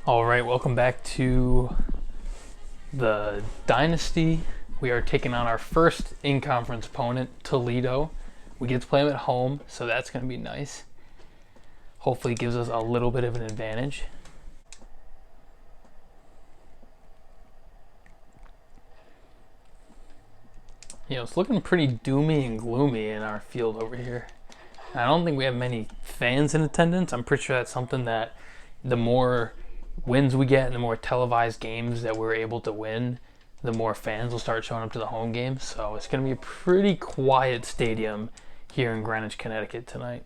All right, welcome back to the Dynasty. We are taking on our first in-conference opponent, Toledo. We get to play them at home, so that's going to be nice. Hopefully it gives us a little bit of an advantage. It's looking pretty doomy and gloomy in our field over here. I don't think we have many fans in attendance. I'm pretty sure that's something that the more wins we get and the more televised games that we're able to win, the more fans will start showing up to the home games. So it's going to be a pretty quiet stadium here in Greenwich, Connecticut tonight.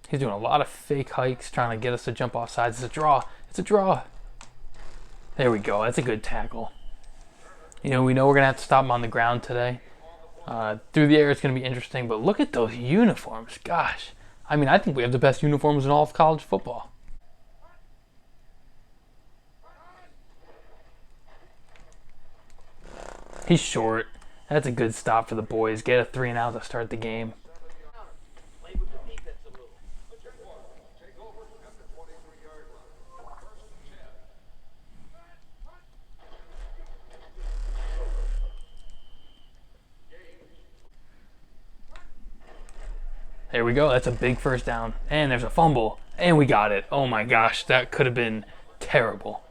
He's doing a lot of fake hikes, trying to get us to jump off sides. It's a draw. It's a draw. There we go. That's a good tackle. We know we're going to have to stop him on the ground today. Through the air, it's going to be interesting, but look at those uniforms. Gosh. I think we have the best uniforms in all of college football. He's short. That's a good stop for the boys. Get a 3-and-out to start the game. There we go. That's a big first down. And there's a fumble. And we got it. Oh my gosh, that could have been terrible.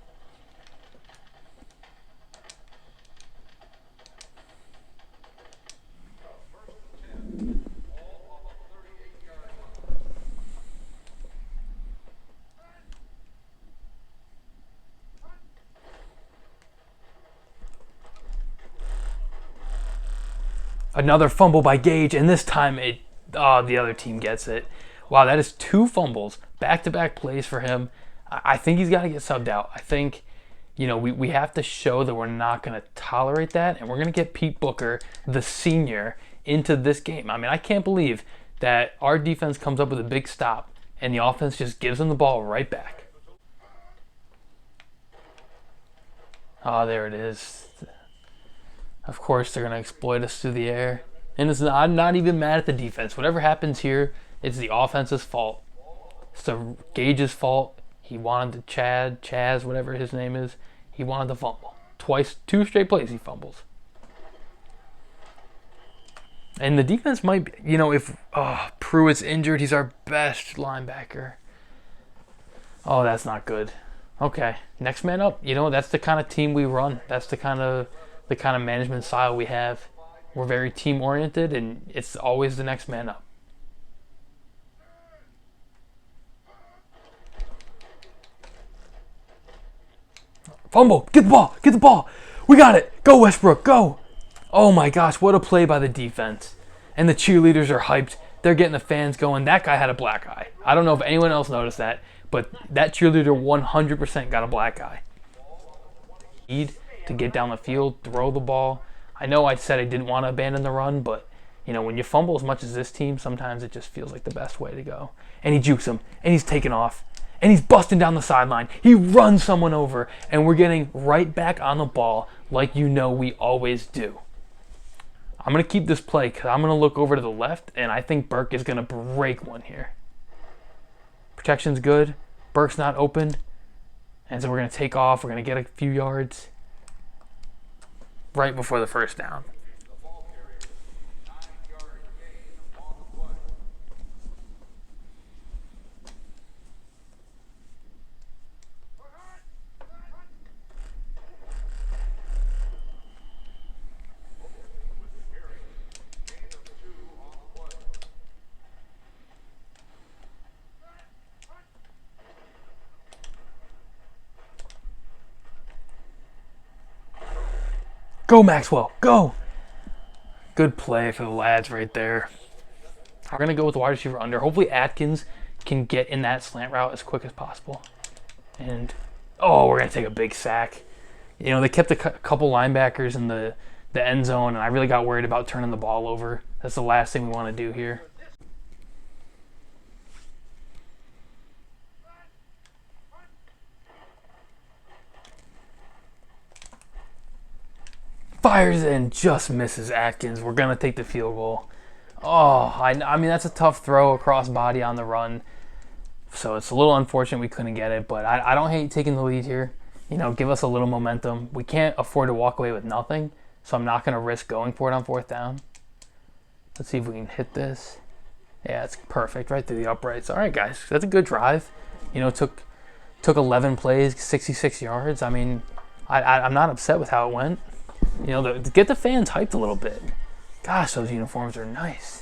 Another fumble by Gage, and this time the other team gets it. Wow, that is 2 fumbles, back-to-back plays for him. I think he's got to get subbed out. I think, we have to show that we're not going to tolerate that, and we're going to get Pete Booker, the senior, into this game. I can't believe that our defense comes up with a big stop, and the offense just gives them the ball right back. Oh, there it is. Of course, they're going to exploit us through the air. And I'm not even mad at the defense. Whatever happens here, it's the offense's fault. It's the Gage's fault. He wanted to Chaz, whatever his name is. He wanted to fumble. 2 straight plays he fumbles. And the defense might be, if Pruitt's injured, he's our best linebacker. Oh, that's not good. Okay, next man up. That's the kind of team we run. That's the kind of management style we have. We're very team-oriented, and it's always the next man up. Fumble! Get the ball! Get the ball! We got it! Go, Westbrook! Go! Oh my gosh, what a play by the defense. And the cheerleaders are hyped. They're getting the fans going. That guy had a black eye. I don't know if anyone else noticed that, but that cheerleader 100% got a black eye. Need to get down the field, throw the ball. I know I said I didn't want to abandon the run, but, when you fumble as much as this team, sometimes it just feels like the best way to go. And he jukes him, and he's taking off, and he's busting down the sideline. He runs someone over, and we're getting right back on the ball like we always do. I'm going to keep this play because I'm going to look over to the left, and I think Burke is going to break one here. Protection's good. Burke's not open. And so we're going to take off. We're going to get a few yards right before the first down. Go, Maxwell, go! Good play for the lads right there. We're going to go with the wide receiver under. Hopefully Atkins can get in that slant route as quick as possible. And, we're going to take a big sack. They kept a couple linebackers in the end zone, and I really got worried about turning the ball over. That's the last thing we want to do here. Fires and just misses Atkins. We're going to take the field goal. Oh, I mean, that's a tough throw across body on the run. So it's a little unfortunate we couldn't get it, but I don't hate taking the lead here. You know, give us a little momentum. We can't afford to walk away with nothing, so I'm not going to risk going for it on 4th down. Let's see if we can hit this. Yeah, it's perfect right through the uprights. All right, guys, that's a good drive. You know, took 11 plays, 66 yards. I mean, I'm not upset with how it went. You know, get the fans hyped a little bit. Gosh, those uniforms are nice.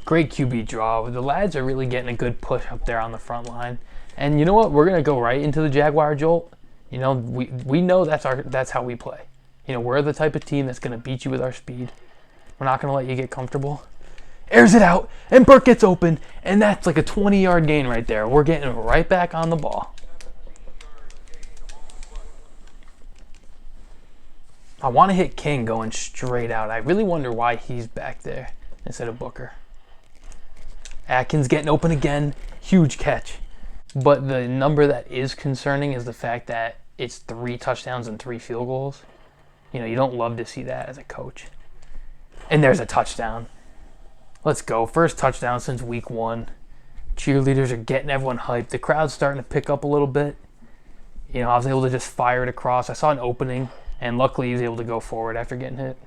Great QB draw. The lads are really getting a good push up there on the front line. And you know what? We're going to go right into the Jaguar jolt. You know, we know that's how we play. You know, we're the type of team that's going to beat you with our speed. We're not going to let you get comfortable. Airs it out, and Burke gets open, and that's like a 20-yard gain right there. We're getting right back on the ball. I want to hit King going straight out. I really wonder why he's back there instead of Booker. Atkins getting open again. Huge catch. But the number that is concerning is the fact that it's 3 touchdowns and 3 field goals. You know, you don't love to see that as a coach. And there's a touchdown. Let's go. First touchdown since week 1. Cheerleaders are getting everyone hyped. The crowd's starting to pick up a little bit. You know, I was able to just fire it across. I saw an opening, and luckily he was able to go forward after getting hit.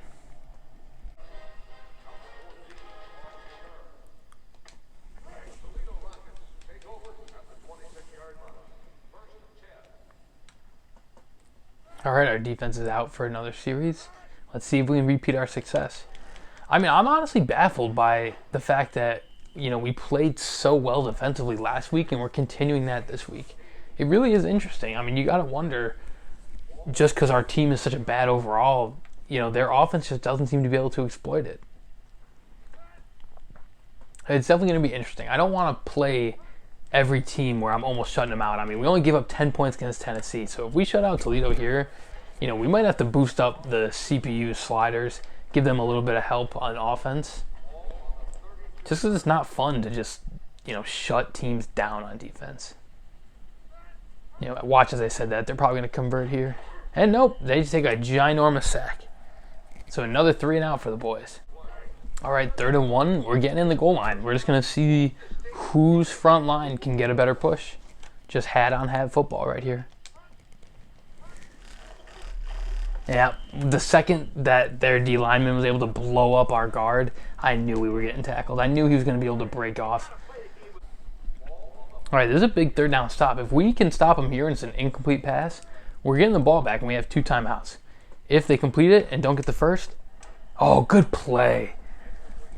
All right, our defense is out for another series. Let's see if we can repeat our success. I mean, I'm honestly baffled by the fact that, you know, we played so well defensively last week and we're continuing that this week. It really is interesting. I mean, you got to wonder, just because our team is such a bad overall, you know, their offense just doesn't seem to be able to exploit it. It's definitely going to be interesting. I don't want to play every team where I'm almost shutting them out. I mean, we only give up 10 points against Tennessee. So if we shut out Toledo here, you know, we might have to boost up the CPU sliders, give them a little bit of help on offense. Just because it's not fun to just, you know, shut teams down on defense. You know, watch as I said that. They're probably going to convert here. And nope, they just take a ginormous sack. So another 3 and out for the boys. All right, 3rd and 1. We're getting in the goal line. We're just going to see whose front line can get a better push. Just hat on hat football right here. Yeah, the second that their D lineman was able to blow up our guard, I knew we were getting tackled. I knew he was going to be able to break off. All right, this is a big 3rd down stop. If we can stop him here and it's an incomplete pass, we're getting the ball back and we have 2 timeouts. If they complete it and don't get the first, oh, good play.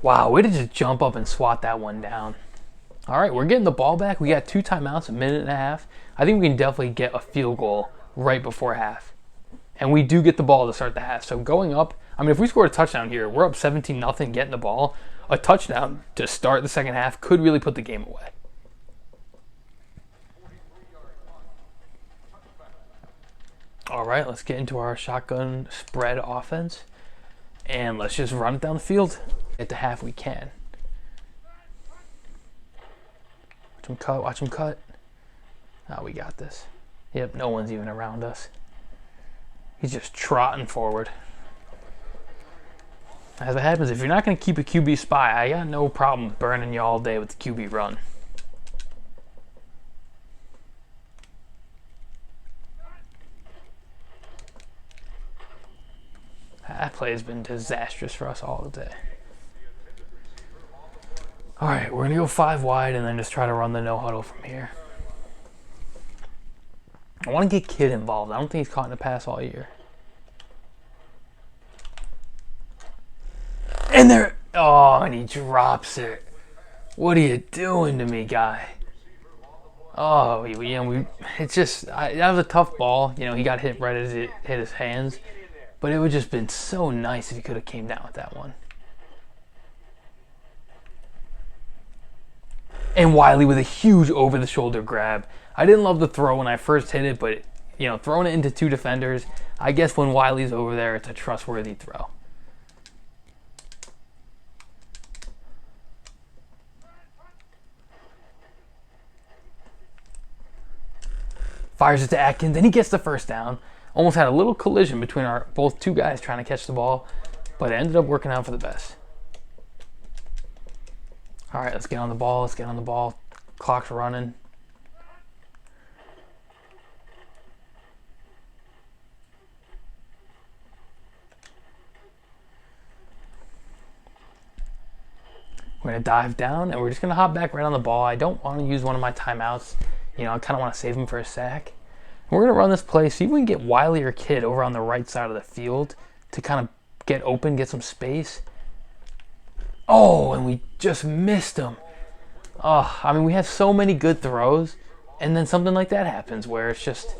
Wow, way to just jump up and swat that one down. All right, we're getting the ball back. We got 2 timeouts, a minute and a half. I think we can definitely get a field goal right before half. And we do get the ball to start the half. So going up, I mean, if we score a touchdown here, we're up 17-0, getting the ball. A touchdown to start the second half could really put the game away. All right, let's get into our shotgun spread offense. And let's just run it down the field. At the half we can. Watch him cut, watch him cut. Oh, we got this. Yep, no one's even around us. He's just trotting forward. As it happens, if you're not going to keep a QB spy, I got no problem burning you all day with the QB run. That play has been disastrous for us all day. All right, we're going to go 5 wide and then just try to run the no huddle from here. I want to get Kidd involved. I don't think he's caught in a pass all year. And there, oh, and he drops it. What are you doing to me, guy? Oh, it's just, that was a tough ball. You know, he got hit right as it hit his hands. But it would just been so nice if he could have came down with that one. And Wiley with a huge over-the-shoulder grab. I didn't love the throw when I first hit it, but, you know, throwing it into 2 defenders, I guess when Wiley's over there, it's a trustworthy throw. Fires it to Atkins, and he gets the first down. Almost had a little collision between our both two guys trying to catch the ball, but it ended up working out for the best. All right, let's get on the ball. Let's get on the ball. Clock's running. We're going to dive down, and we're just going to hop back right on the ball. I don't want to use one of my timeouts. You know, I kind of want to save him for a sack. We're going to run this play, see if we can get Wiley or Kid over on the right side of the field to kind of get open, get some space. Oh, and we just missed him. Oh, I mean, we have so many good throws, and then something like that happens where it's just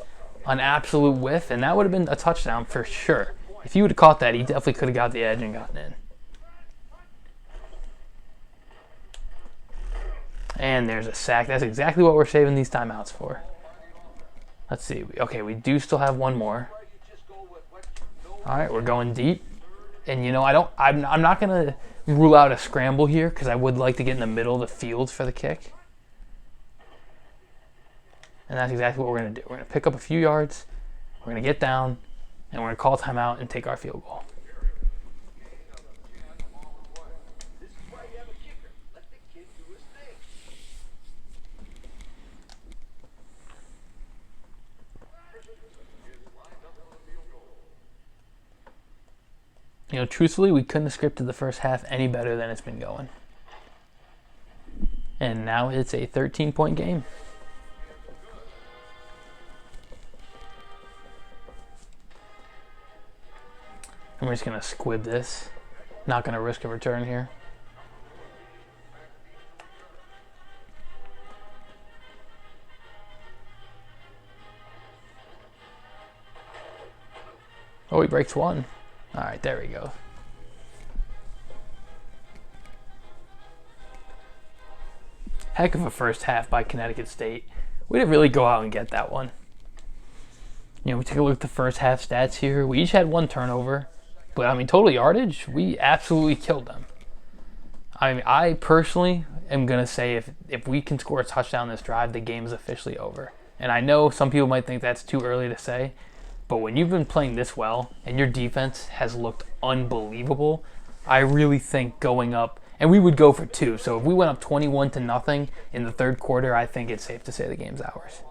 an absolute whiff, and that would have been a touchdown for sure. If he would have caught that, he definitely could have got the edge and gotten in. And there's a sack. That's exactly what we're saving these timeouts for. Let's see. Okay, we do still have one more. All right, we're going deep. And you know, I'm not gonna rule out a scramble here because I would like to get in the middle of the field for the kick. And that's exactly what we're gonna do. We're gonna pick up a few yards. We're gonna get down, and we're gonna call timeout and take our field goal. You know, truthfully, we couldn't have scripted the first half any better than it's been going. And now it's a 13-point game. And we're just going to squib this. Not going to risk a return here. Oh, he breaks one. All right, there we go. Heck of a first half by Connecticut State. We didn't really go out and get that one. You know, we take a look at the first half stats here. We each had one turnover. But, I mean, total yardage, we absolutely killed them. I mean, I personally am going to say if we can score a touchdown this drive, the game is officially over. And I know some people might think that's too early to say. But when you've been playing this well and your defense has looked unbelievable, I really think going up, and we would go for two. So if we went up 21-0 in the third quarter, I think it's safe to say the game's ours.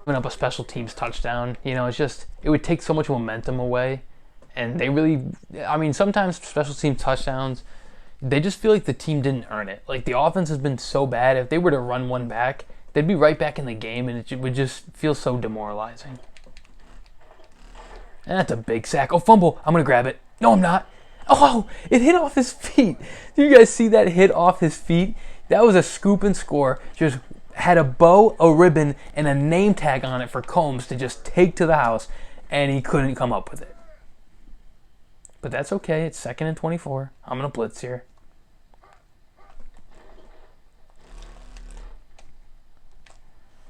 Giving up a special teams touchdown, you know, it's just, it would take so much momentum away. And they really, I mean, sometimes special teams touchdowns, they just feel like the team didn't earn it. Like the offense has been so bad, if they were to run one back, they'd be right back in the game, and it would just feel so demoralizing. And that's a big sack. Oh, fumble. I'm going to grab it. No, I'm not. Oh, it hit off his feet. Do you guys see that hit off his feet? That was a scoop and score. Just had a bow, a ribbon, and a name tag on it for Combs to just take to the house, and he couldn't come up with it. But that's okay. It's 2nd and 24. I'm going to blitz here.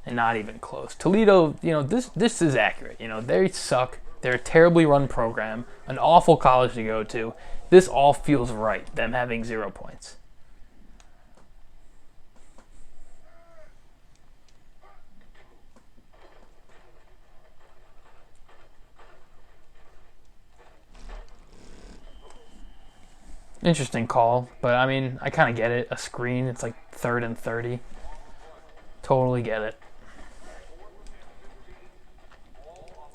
And not even close. Toledo, you know, this is accurate. You know, they suck. They're a terribly run program, an awful college to go to. This all feels right, them having 0 points. Interesting call, but I mean, I kind of get it. A screen, it's like 3rd and 30. Totally get it.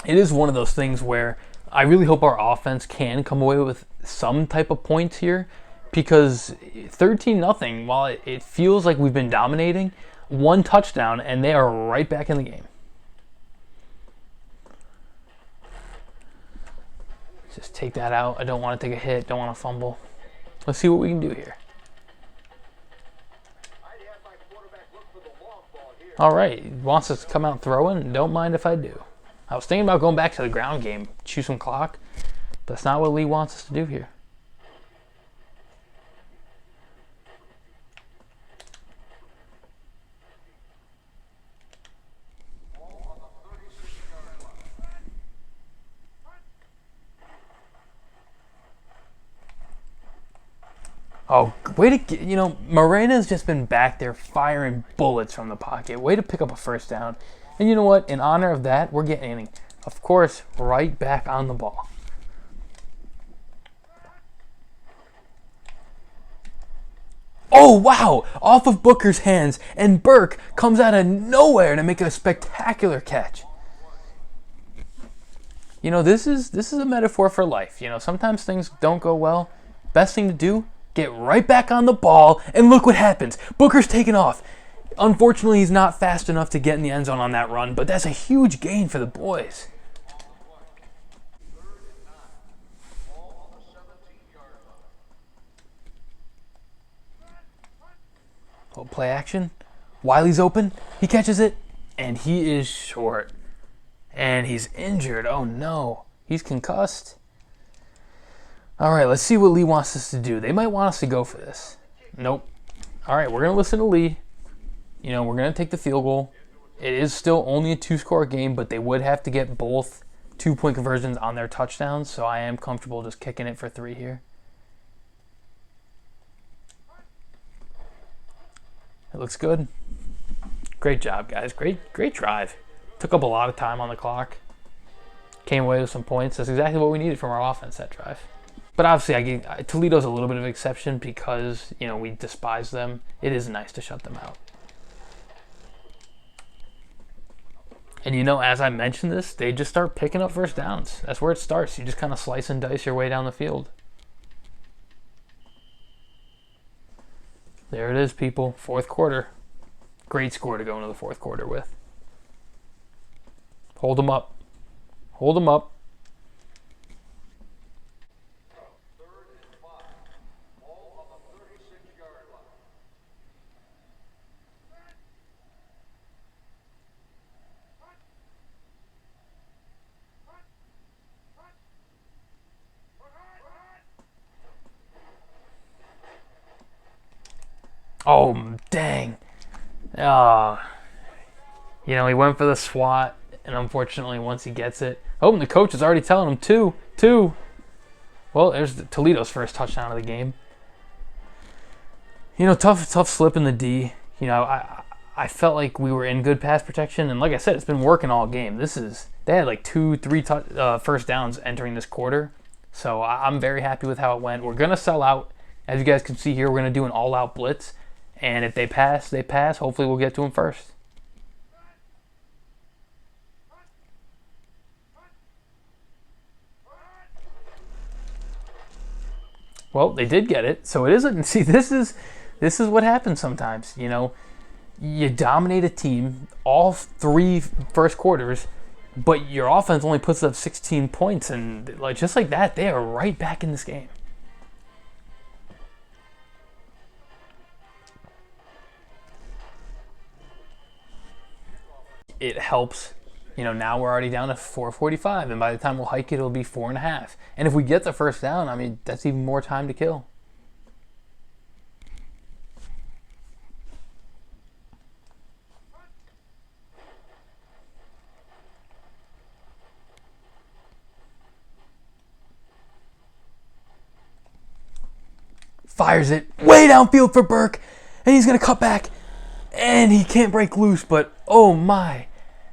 It is one of those things where I really hope our offense can come away with some type of points here, because 13-0, while it feels like we've been dominating, one touchdown and they are right back in the game. Just take that out. I don't want to take a hit, don't want to fumble. Let's see what we can do here. All right, wants us to come out throwing. Don't mind if I do. I was thinking about going back to the ground game, chew some clock, but that's not what Lee wants us to do here. Oh, way to get, Morena's just been back there firing bullets from the pocket. Way to pick up a first down. And you know what? In honor of that, we're getting, of course, right back on the ball. Oh, wow! Off of Booker's hands, and Burke comes out of nowhere to make a spectacular catch. This is a metaphor for life. Sometimes things don't go well. Best thing to do, get right back on the ball, and look what happens. Booker's taken off. Unfortunately, he's not fast enough to get in the end zone on that run, but that's a huge gain for the boys. Oh, play action. Wiley's open. He catches it, and he is short. And he's injured. Oh, no. He's concussed. All right, let's see what Lee wants us to do. They might want us to go for this. Nope. All right, we're going to listen to Lee. We're going to take the field goal. It is still only a 2-score game, but they would have to get both 2-point conversions on their touchdowns, so I am comfortable just kicking it for 3 here. It looks good. Great job, guys. Great drive. Took up a lot of time on the clock. Came away with some points. That's exactly what we needed from our offense that drive. But obviously, Toledo's a little bit of an exception because, we despise them. It is nice to shut them out. And, as I mentioned this, they just start picking up first downs. That's where it starts. You just kind of slice and dice your way down the field. There it is, people. Fourth quarter. Great score to go into the fourth quarter with. Hold them up. Hold them up. Oh, dang. He went for the swat, and unfortunately, once he gets it... Oh, and the coach is already telling him, two. Well, there's Toledo's first touchdown of the game. Tough slip in the D. I felt like we were in good pass protection, and like I said, it's been working all game. They had like 2-3 first downs entering this quarter, so I'm very happy with how it went. We're going to sell out. As you guys can see here, we're going to do an all-out blitz. And if they pass, they pass. Hopefully we'll get to them first. Well, they did get it. So it isn't. See, this is what happens sometimes. You dominate a team all 3 first quarters, but your offense only puts up 16 points. And just like that, they are right back in this game. It helps. Now we're already down to 4:45, and by the time we'll hike it, it'll be 4.5. And if we get the first down, that's even more time to kill. Fires it way downfield for Burke, and he's going to cut back, and he can't break loose, but oh my.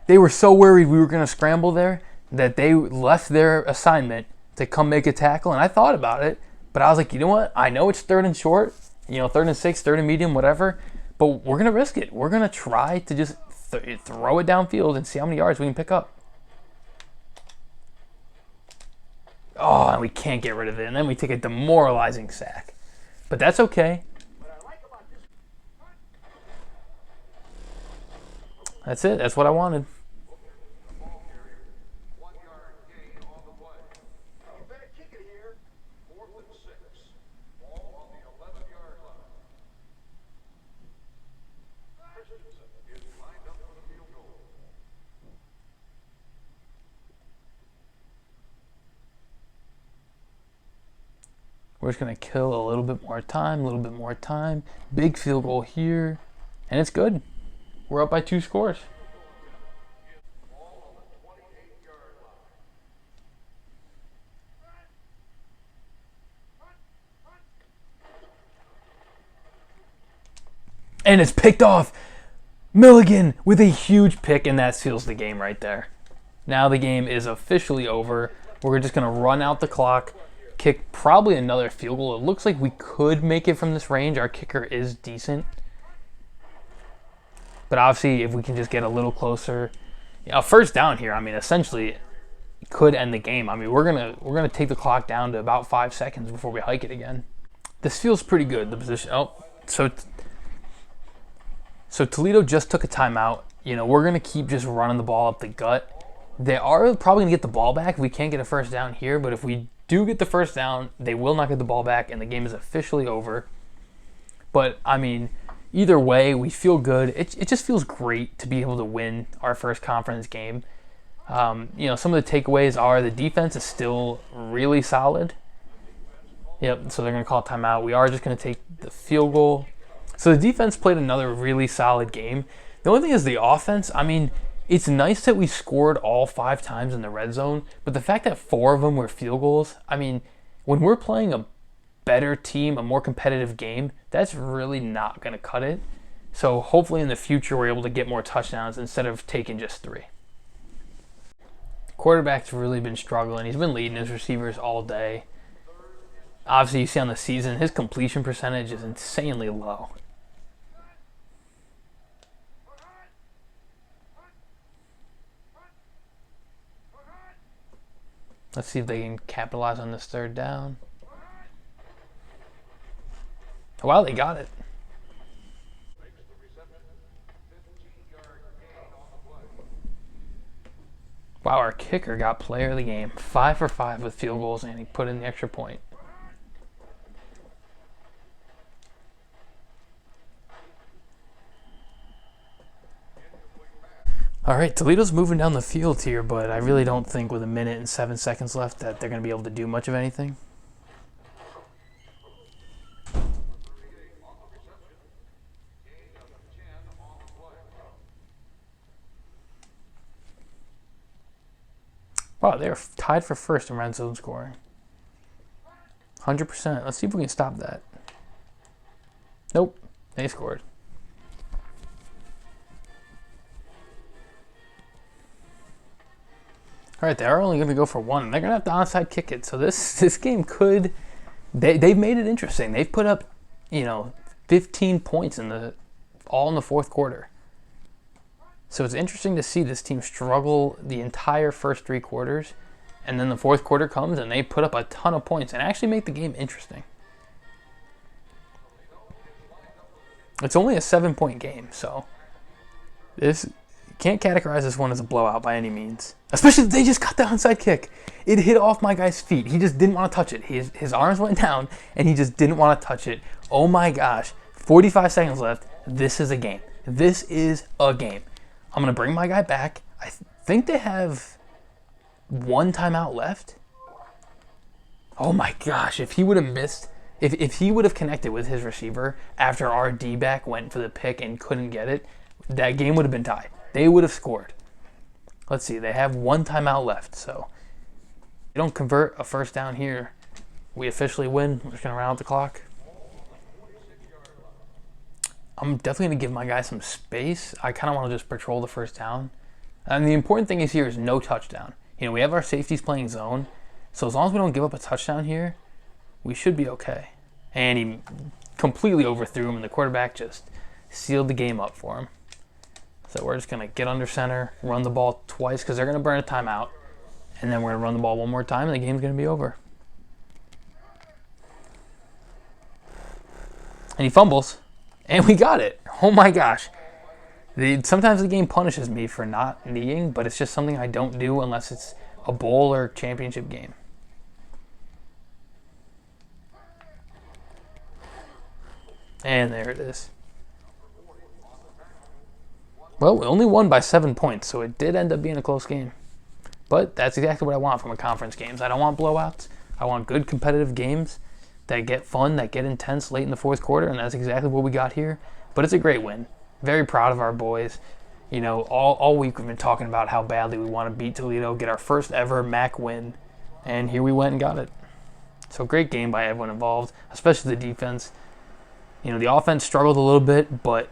They were so worried we were going to scramble there that they left their assignment to come make a tackle. And I thought about it, but I was like, you know what? I know it's 3rd and short, 3rd and 6, 3rd and medium, whatever. But we're going to risk it. We're going to try to just throw it downfield and see how many yards we can pick up. Oh, and we can't get rid of it. And then we take a demoralizing sack. But that's okay. That's it. That's what I wanted. We're just going to kill a little bit more time, Big field goal here, and it's good. We're up by 2 scores. And it's picked off. Milligan with a huge pick, and that seals the game right there. Now the game is officially over. We're just going to run out the clock, kick probably another field goal. It looks like we could make it from this range. Our kicker is decent. But obviously, if we can just get a little closer. A first down here, I mean, essentially could end the game. I mean, we're gonna take the clock down to about 5 seconds before we hike it again. This feels pretty good, the position. So Toledo just took a timeout. You know, we're going to keep just running the ball up the gut. They are probably going to get the ball back if we can't get a first down here, but if we do get the first down, they will not get the ball back, and the game is officially over. But, I mean, either way, we feel good. It just feels great to be able to win our first conference game. You know, some of the takeaways are the defense is still really solid. Yep, so they're going to call timeout. We are just going to take the field goal. So the defense played another really solid game. The only thing is the offense. I mean, it's nice that we scored all 5 times in the red zone, but the fact that 4 of them were field goals, I mean, when we're playing a better team, a more competitive game, that's really not going to cut it. So hopefully in the future we're able to get more touchdowns instead of taking just 3. Quarterback's really been struggling. He's been leading his receivers all day. Obviously, you see on the season, his completion percentage is insanely low. Let's see if they can capitalize on this third down. Wow, they got it. Wow, our kicker got player of the game. 5 for 5 with field goals, and he put in the extra point. All right, Toledo's moving down the field here, but I really don't think with 1 minute and 7 seconds left that they're going to be able to do much of anything. Wow, they're tied for first in red zone scoring. 100%. Let's see if we can stop that. Nope, they scored. All right, they're only going to go for 1. And they're going to have to onside kick it. So this game could... They've made it interesting. They've put up, 15 points all in the fourth quarter. So it's interesting to see this team struggle the entire first 3 quarters. And then the fourth quarter comes and they put up a ton of points and actually make the game interesting. It's only a 7-point game, so... Can't categorize this one as a blowout by any means. Especially if they just got the onside kick. It hit off my guy's feet. He just didn't want to touch it. His arms went down, and he just didn't want to touch it. Oh my gosh. 45 seconds left. This is a game. This is a game. I'm going to bring my guy back. I think they have 1 timeout left. Oh my gosh. If he would have missed... If he would have connected with his receiver after our D-back went for the pick and couldn't get it, that game would have been tied. They would have scored. Let's see. They have 1 timeout left. So if they don't convert a first down here, we officially win. We're just going to round out the clock. I'm definitely going to give my guy some space. I kind of want to just patrol the first down. And the important thing is here is no touchdown. We have our safeties playing zone. So as long as we don't give up a touchdown here, we should be okay. And he completely overthrew him, and the quarterback just sealed the game up for him. So we're just going to get under center, run the ball twice because they're going to burn a timeout. And then we're going to run the ball 1 more time and the game's going to be over. And he fumbles. And we got it. Oh my gosh. Sometimes the game punishes me for not kneeing, but it's just something I don't do unless it's a bowl or championship game. And there it is. Well, we only won by 7 points, so it did end up being a close game. But that's exactly what I want from a conference games. I don't want blowouts. I want good competitive games that get fun, that get intense late in the fourth quarter, and that's exactly what we got here. But it's a great win. Very proud of our boys. All week we've been talking about how badly we want to beat Toledo, get our first ever MAC win, and here we went and got it. So great game by everyone involved, especially the defense. The offense struggled a little bit, but,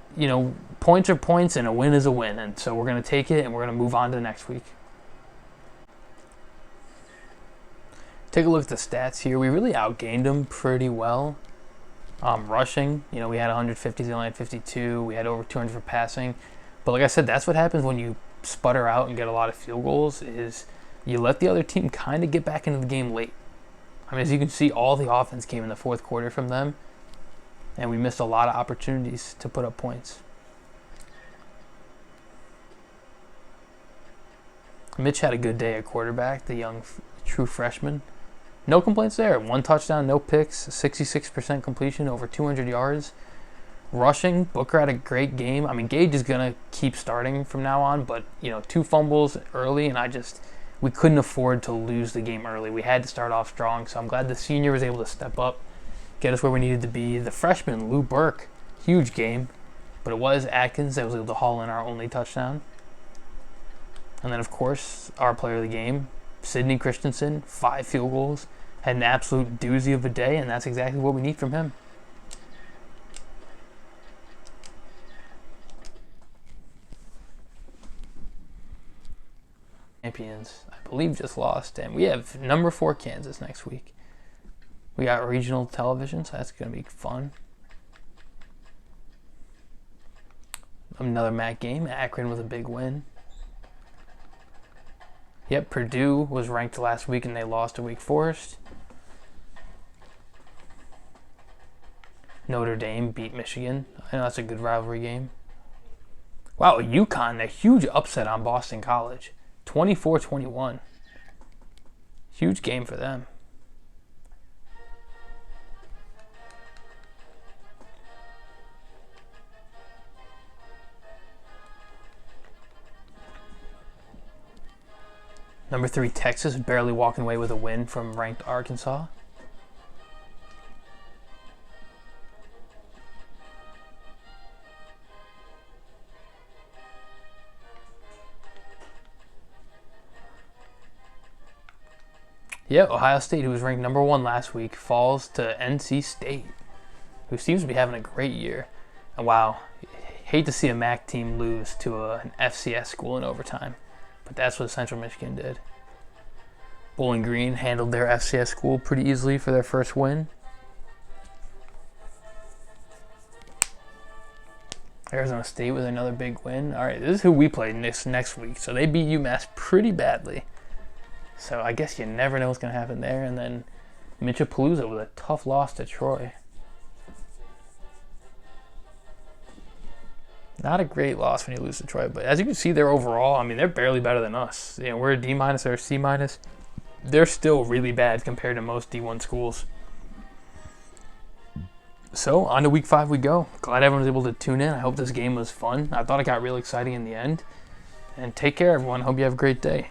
points are points and a win is a win. And so we're going to take it and we're going to move on to the next week. Take a look at the stats here. We really outgained them pretty well. Rushing, we had 150, they only had 52. We had over 200 for passing. But like I said, that's what happens when you sputter out and get a lot of field goals is you let the other team kind of get back into the game late. As you can see, all the offense came in the fourth quarter from them. And we missed a lot of opportunities to put up points. Mitch had a good day at quarterback, the young true freshman. No complaints there. 1 touchdown, no picks, 66% completion, over 200 yards. Rushing, Booker had a great game. Gage is going to keep starting from now on, but, 2 fumbles early, and we couldn't afford to lose the game early. We had to start off strong, so I'm glad the senior was able to step up, get us where we needed to be. The freshman, Lou Burke, huge game, but it was Atkins that was able to haul in our only touchdown. And then, of course, our player of the game, Sidney Christensen, 5 field goals, had an absolute doozy of a day, and that's exactly what we need from him. Champions, I believe, just lost, and we have number 4 Kansas next week. We got regional television, so that's going to be fun. Another MAC game. Akron with a big win. Yep, Purdue was ranked last week, and they lost to Wake Forest. Notre Dame beat Michigan. I know that's a good rivalry game. Wow, UConn, a huge upset on Boston College. 24-21. Huge game for them. Number 3, Texas, barely walking away with a win from ranked Arkansas. Yeah, Ohio State, who was ranked number 1 last week, falls to NC State, who seems to be having a great year. And wow, hate to see a MAC team lose to an FCS school in overtime. But that's what Central Michigan did. Bowling Green handled their FCS school pretty easily for their first win. Arizona State with another big win. All right, this is who we play next week. So they beat UMass pretty badly. So I guess you never know what's going to happen there. And then Mitch-A-Palooza with a tough loss to Troy. Not a great loss when you lose to Troy, but as you can see, they're overall, they're barely better than us. We're a D-, they're a C-. They're still really bad compared to most D1 schools. So, on to week 5 we go. Glad everyone was able to tune in. I hope this game was fun. I thought it got real exciting in the end. And take care, everyone. Hope you have a great day.